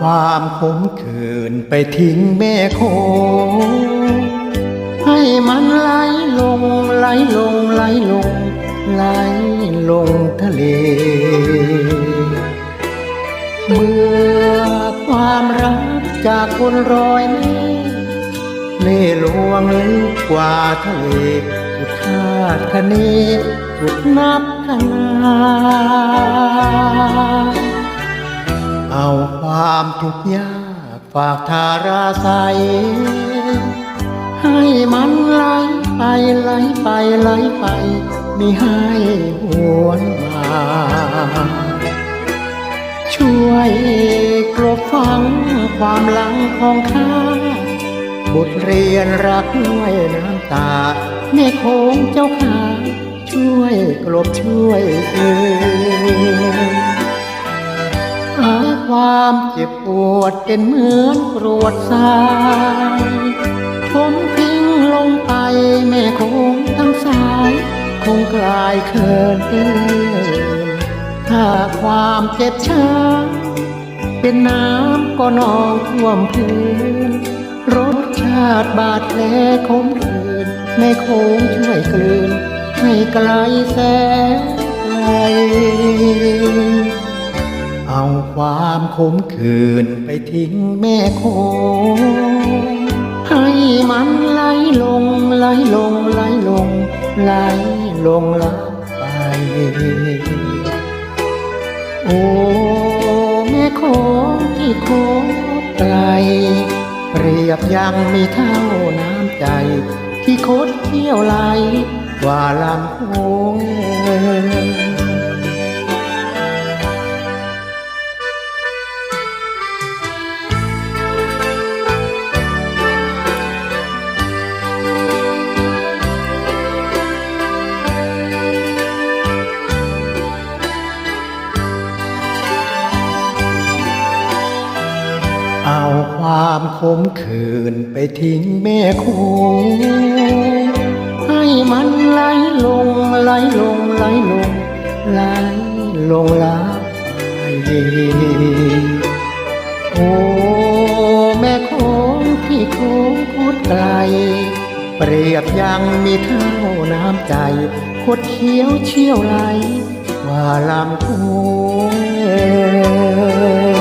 ความขมขื่นไปทิ้งแม่คงให้มันไหลลงไหลลงไหลลงไหลลงทะเลเมื่อความรักจากคนร้อยเมฆเล่ลวงลึกกว่าทะเลสุดคาดคะเนสุดนับขนาเอาความทุกข์ยากฝากทาราใสให้มันไหลไปไหลไปไหลไปมิให้หวนมาช่วยกลบฟังความหลังของข้าบทเรียนรักด้วยน้ำตาแม่คงเจ้าข้าช่วยกลบช่วยหาความเจ็บปวดเป็นเหมือนกรวดทรายผมทิ้งลงไปแม่คงทั้งสายคงกลายเคินเกินถ้าความเจ็บช้ำเป็นน้ำก็นองท่วมพื้นรสชาติบาดแผลคมคืนแม่คงช่วยกลืนให้ไกลแสนไกลเอาความขมขื่นไปทิ้งแม่คงให้มันไหลลงไหลลงไหลลงไหลลงลับไปโอ้แม่คงที่โคตรไกลเปรียบยังมีเท่าน้ำใจที่คดเที่ยวไหลกว่าลำโขงเอาความขมขื่นไปทิ้งแม่คงให้มันไหลลงไหลลงไหลลงไหลลงลับไปโอ้แม่คงที่โค้งโคตรไกลเปรียบยังมีเท่าน้ำใจคดเคี้ยวเชี่ยวไหลกว่าลำโขง